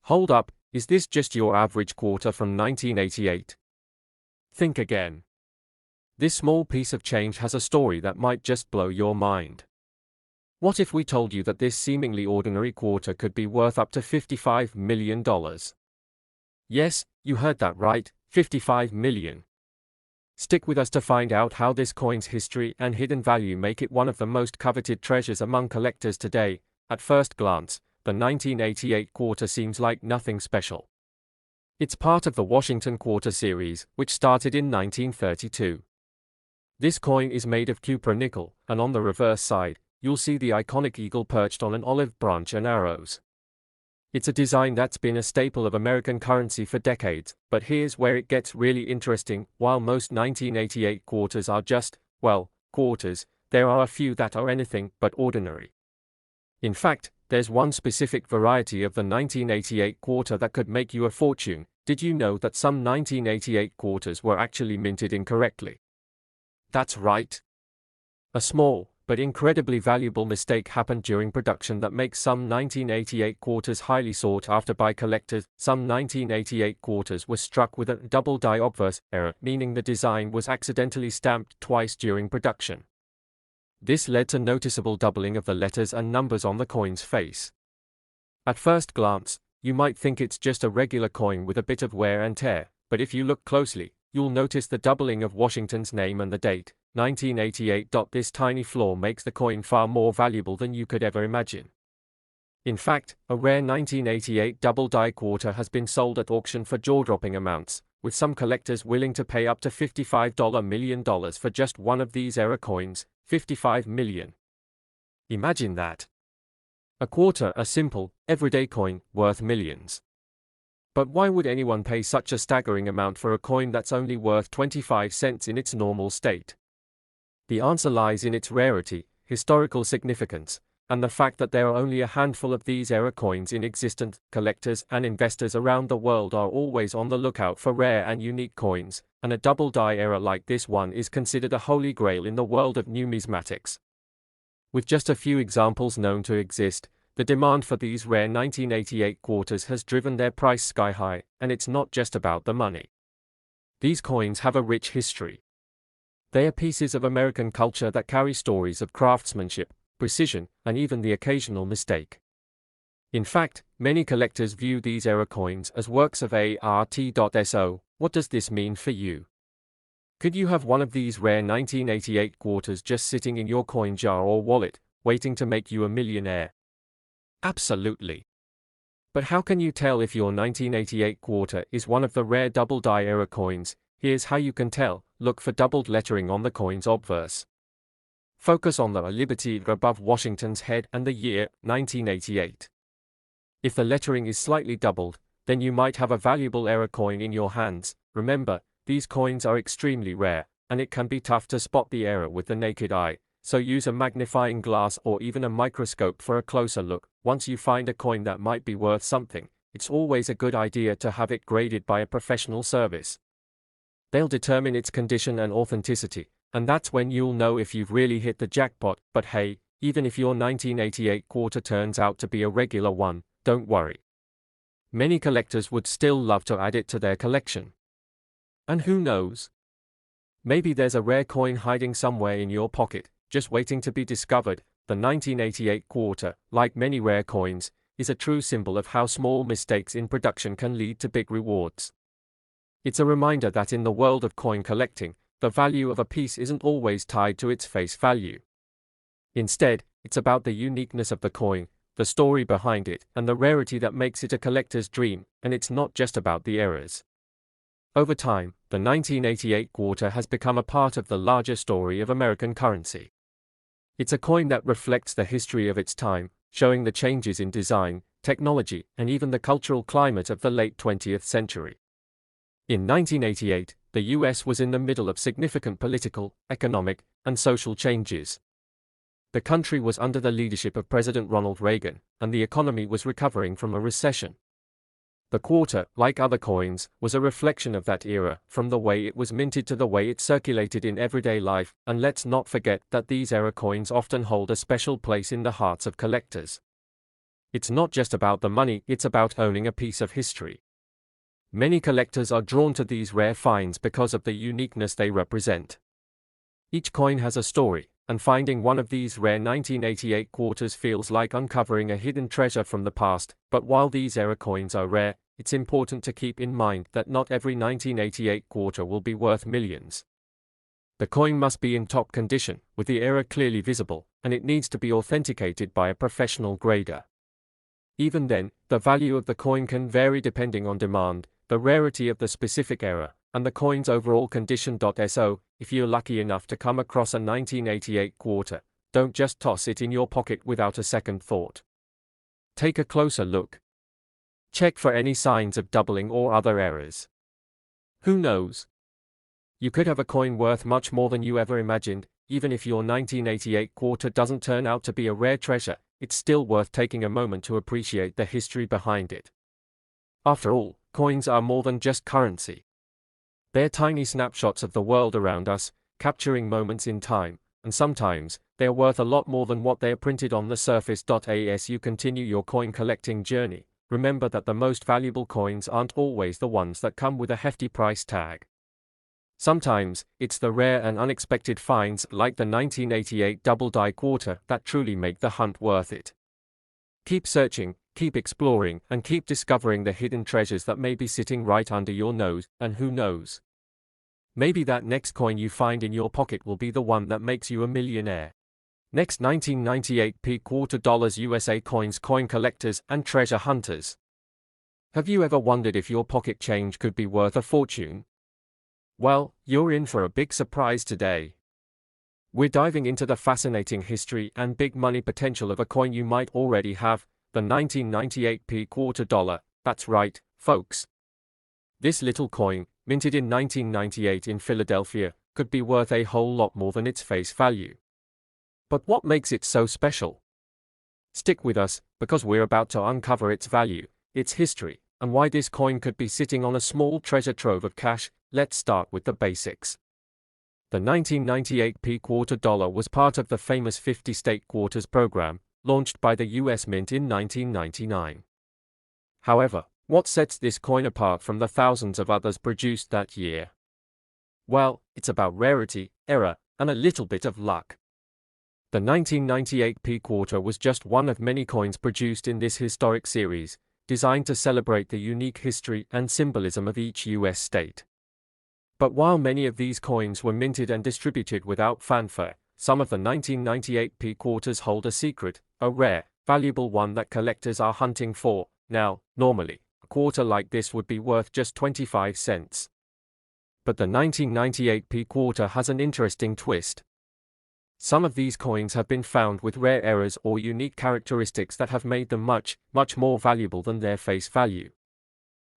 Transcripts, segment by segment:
Hold up, is this just your average quarter from 1988? Think again. This small piece of change has a story that might just blow your mind. What if we told you that this seemingly ordinary quarter could be worth up to $55 million? Yes, you heard that right, $55 million. Stick with us to find out how this coin's history and hidden value make it one of the most coveted treasures among collectors today. At first glance, the 1988 quarter seems like nothing special. It's part of the Washington Quarter series, which started in 1932. This coin is made of cupra nickel, and on the reverse side, you'll see the iconic eagle perched on an olive branch and arrows. It's a design that's been a staple of American currency for decades, but here's where it gets really interesting. While most 1988 quarters are just, well, quarters, there are a few that are anything but ordinary. In fact, there's one specific variety of the 1988 quarter that could make you a fortune. Did you know that some 1988 quarters were actually minted incorrectly? That's right. A small, but incredibly valuable mistake happened during production that makes some 1988 quarters highly sought after by collectors. Some 1988 quarters were struck with a double die obverse error, meaning the design was accidentally stamped twice during production. This led to noticeable doubling of the letters and numbers on the coin's face. At first glance, you might think it's just a regular coin with a bit of wear and tear, but if you look closely, you'll notice the doubling of Washington's name and the date, 1988. This tiny flaw makes the coin far more valuable than you could ever imagine. In fact, a rare 1988 double-die quarter has been sold at auction for jaw-dropping amounts, with some collectors willing to pay up to $55 million for just one of these era coins. $55 million. Imagine that. A quarter, a simple, everyday coin, worth millions. But why would anyone pay such a staggering amount for a coin that's only worth 25 cents in its normal state? The answer lies in its rarity, historical significance, and the fact that there are only a handful of these era coins in existence. Collectors and investors around the world are always on the lookout for rare and unique coins, and a double-die era like this one is considered a holy grail in the world of numismatics. With just a few examples known to exist, the demand for these rare 1988 quarters has driven their price sky high, and it's not just about the money. These coins have a rich history. They are pieces of American culture that carry stories of craftsmanship, precision, and even the occasional mistake. In fact, many collectors view these era coins as works of art. So, what does this mean for you? Could you have one of these rare 1988 quarters just sitting in your coin jar or wallet, waiting to make you a millionaire? Absolutely. But how can you tell if your 1988 quarter is one of the rare double-die era coins? Here's how you can tell. Look for doubled lettering on the coin's obverse. Focus on the liberty above Washington's head and the year, 1988. If the lettering is slightly doubled, then you might have a valuable era coin in your hands. Remember, these coins are extremely rare, and it can be tough to spot the error with the naked eye, so use a magnifying glass or even a microscope for a closer look. Once you find a coin that might be worth something, it's always a good idea to have it graded by a professional service. They'll determine its condition and authenticity, and that's when you'll know if you've really hit the jackpot. But hey, even if your 1988 quarter turns out to be a regular one, don't worry. Many collectors would still love to add it to their collection. And who knows? Maybe there's a rare coin hiding somewhere in your pocket, just waiting to be discovered. The 1988 quarter, like many rare coins, is a true symbol of how small mistakes in production can lead to big rewards. It's a reminder that in the world of coin collecting, the value of a piece isn't always tied to its face value. Instead, it's about the uniqueness of the coin, the story behind it, and the rarity that makes it a collector's dream, and it's not just about the errors. Over time, the 1988 quarter has become a part of the larger story of American currency. It's a coin that reflects the history of its time, showing the changes in design, technology, and even the cultural climate of the late 20th century. In 1988, the US was in the middle of significant political, economic, and social changes. The country was under the leadership of President Ronald Reagan, and the economy was recovering from a recession. The quarter, like other coins, was a reflection of that era, from the way it was minted to the way it circulated in everyday life, and let's not forget that these era coins often hold a special place in the hearts of collectors. It's not just about the money, it's about owning a piece of history. Many collectors are drawn to these rare finds because of the uniqueness they represent. Each coin has a story, and finding one of these rare 1988 quarters feels like uncovering a hidden treasure from the past. But while these era coins are rare, it's important to keep in mind that not every 1988 quarter will be worth millions. The coin must be in top condition, with the era clearly visible, and it needs to be authenticated by a professional grader. Even then, the value of the coin can vary depending on demand, the rarity of the specific era, and the coin's overall condition. So, if you're lucky enough to come across a 1988 quarter, don't just toss it in your pocket without a second thought. Take a closer look. Check for any signs of doubling or other errors. Who knows? You could have a coin worth much more than you ever imagined. Even if your 1988 quarter doesn't turn out to be a rare treasure, it's still worth taking a moment to appreciate the history behind it. After all, coins are more than just currency. They're tiny snapshots of the world around us, capturing moments in time, and sometimes, they're worth a lot more than what they're printed on the surface. As you continue your coin collecting journey, remember that the most valuable coins aren't always the ones that come with a hefty price tag. Sometimes, it's the rare and unexpected finds like the 1988 double-die quarter that truly make the hunt worth it. Keep searching, keep exploring, and keep discovering the hidden treasures that may be sitting right under your nose, and who knows? Maybe that next coin you find in your pocket will be the one that makes you a millionaire. Next, 1998 quarter dollars USA coins. Coin collectors and treasure hunters. Have you ever wondered if your pocket change could be worth a fortune? Well, you're in for a big surprise today. We're diving into the fascinating history and big money potential of a coin you might already have, the 1998 quarter dollar. That's right, folks. This little coin, minted in 1998 in Philadelphia, could be worth a whole lot more than its face value. But what makes it so special? Stick with us, because we're about to uncover its value, its history, and why this coin could be sitting on a small treasure trove of cash. Let's start with the basics. The 1998 quarter dollar was part of the famous 50-state quarters program, launched by the US Mint in 1999. However, what sets this coin apart from the thousands of others produced that year? Well, it's about rarity, era, and a little bit of luck. The 1998 quarter was just one of many coins produced in this historic series, designed to celebrate the unique history and symbolism of each US state. But while many of these coins were minted and distributed without fanfare, some of the 1998 quarters hold a secret, a rare, valuable one that collectors are hunting for. Now, normally, a quarter like this would be worth just 25 cents. But the 1998 quarter has an interesting twist. Some of these coins have been found with rare errors or unique characteristics that have made them much, much more valuable than their face value.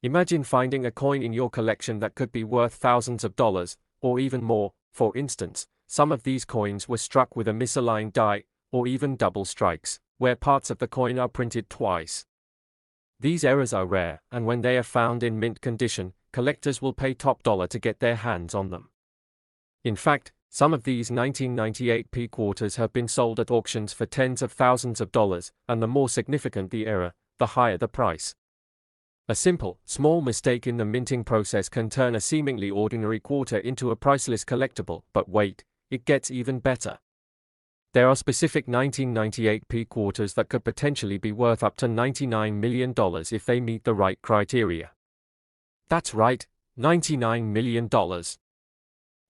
Imagine finding a coin in your collection that could be worth thousands of dollars, or even more. For instance, some of these coins were struck with a misaligned die, or even double strikes, where parts of the coin are printed twice. These errors are rare, and when they are found in mint condition, collectors will pay top dollar to get their hands on them. In fact, some of these 1998 quarters have been sold at auctions for tens of thousands of dollars, and the more significant the error, the higher the price. A simple, small mistake in the minting process can turn a seemingly ordinary quarter into a priceless collectible. But wait, it gets even better. There are specific 1998 quarters that could potentially be worth up to $99 million if they meet the right criteria. That's right, $99 million.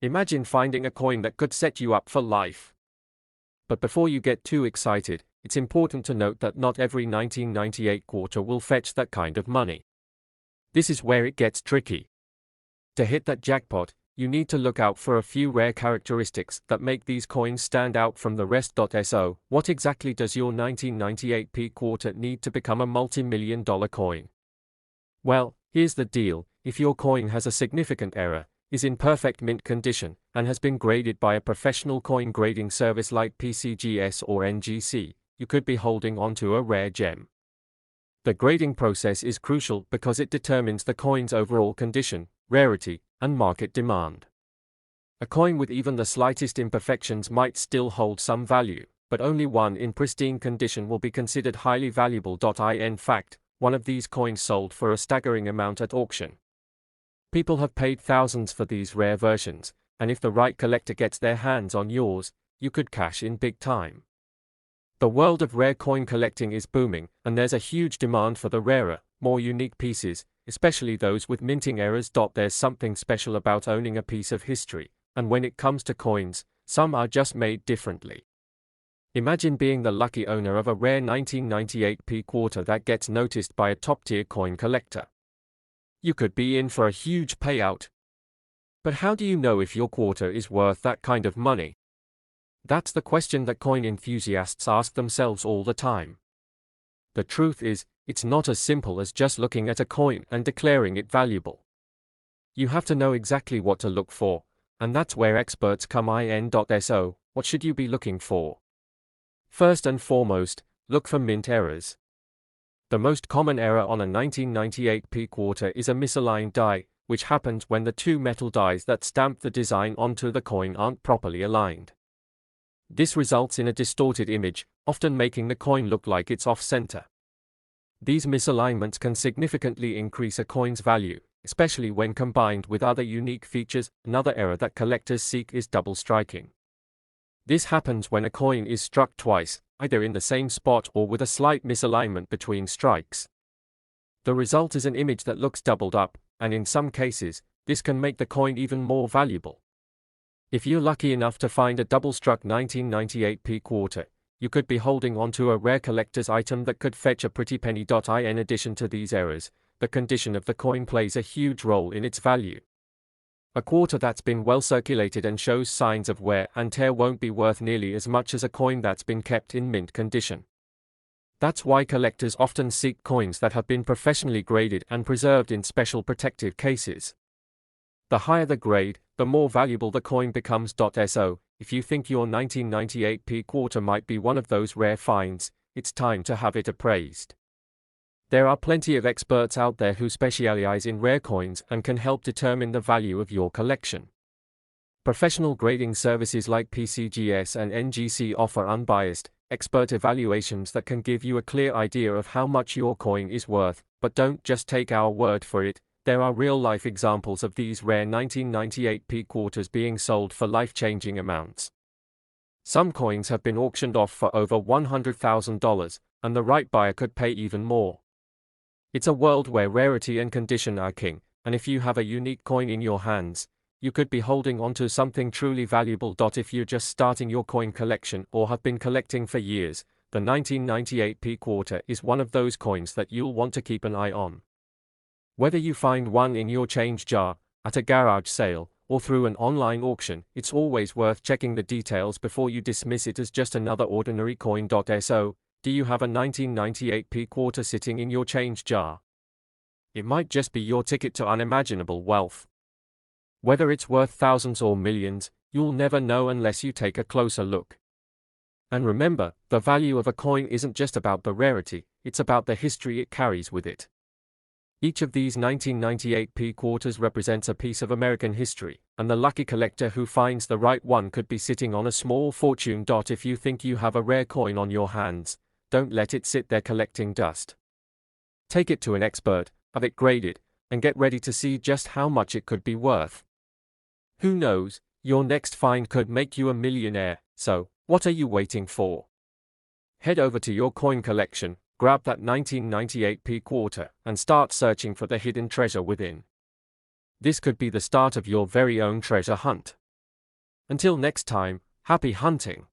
Imagine finding a coin that could set you up for life. But before you get too excited, it's important to note that not every 1998 quarter will fetch that kind of money. This is where it gets tricky. To hit that jackpot, you need to look out for a few rare characteristics that make these coins stand out from the rest. So, what exactly does your 1998 quarter need to become a multi-million-dollar coin? Well, here's the deal: if your coin has a significant error, is in perfect mint condition, and has been graded by a professional coin grading service like PCGS or NGC, you could be holding onto a rare gem. The grading process is crucial because it determines the coin's overall condition, rarity, and market demand. A coin with even the slightest imperfections might still hold some value, but only one in pristine condition will be considered highly valuable. In fact, one of these coins sold for a staggering amount at auction. People have paid thousands for these rare versions, and if the right collector gets their hands on yours, you could cash in big time. The world of rare coin collecting is booming, and there's a huge demand for the rarer, more unique pieces, especially those with minting errors. There's something special about owning a piece of history, and when it comes to coins, some are just made differently. Imagine being the lucky owner of a rare 1998p quarter that gets noticed by a top-tier coin collector. You could be in for a huge payout. But how do you know if your quarter is worth that kind of money? That's the question that coin enthusiasts ask themselves all the time. The truth is, it's not as simple as just looking at a coin and declaring it valuable. You have to know exactly what to look for, and that's where experts come in. So, what should you be looking for? First and foremost, look for mint errors. The most common error on a 1998p quarter is a misaligned die, which happens when the two metal dies that stamp the design onto the coin aren't properly aligned. This results in a distorted image, often making the coin look like it's off-center. These misalignments can significantly increase a coin's value, especially when combined with other unique features. Another error that collectors seek is double striking. This happens when a coin is struck twice, either in the same spot or with a slight misalignment between strikes. The result is an image that looks doubled up, and in some cases, this can make the coin even more valuable. If you're lucky enough to find a double-struck 1998p quarter, you could be holding onto a rare collector's item that could fetch a pretty penny. In addition to these errors, the condition of the coin plays a huge role in its value. A quarter that's been well circulated and shows signs of wear and tear won't be worth nearly as much as a coin that's been kept in mint condition. That's why collectors often seek coins that have been professionally graded and preserved in special protective cases. The higher the grade, the more valuable the coin becomes. So, if you think your 1998p quarter might be one of those rare finds, it's time to have it appraised. There are plenty of experts out there who specialize in rare coins and can help determine the value of your collection. Professional grading services like PCGS and NGC offer unbiased, expert evaluations that can give you a clear idea of how much your coin is worth, but don't just take our word for it. There are real-life examples of these rare 1998p quarters being sold for life-changing amounts. Some coins have been auctioned off for over $100,000, and the right buyer could pay even more. It's a world where rarity and condition are king, and if you have a unique coin in your hands, you could be holding onto something truly valuable. If you're just starting your coin collection or have been collecting for years, the 1998p quarter is one of those coins that you'll want to keep an eye on. Whether you find one in your change jar, at a garage sale, or through an online auction, it's always worth checking the details before you dismiss it as just another ordinary coin. So, do you have a 1998p quarter sitting in your change jar? It might just be your ticket to unimaginable wealth. Whether it's worth thousands or millions, you'll never know unless you take a closer look. And remember, the value of a coin isn't just about the rarity, it's about the history it carries with it. Each of these 1998p quarters represents a piece of American history, and the lucky collector who finds the right one could be sitting on a small fortune. If you think you have a rare coin on your hands, don't let it sit there collecting dust. Take it to an expert, have it graded, and get ready to see just how much it could be worth. Who knows, your next find could make you a millionaire, so what are you waiting for? Head over to your coin collection, grab that 1998p quarter, and start searching for the hidden treasure within. This could be the start of your very own treasure hunt. Until next time, happy hunting!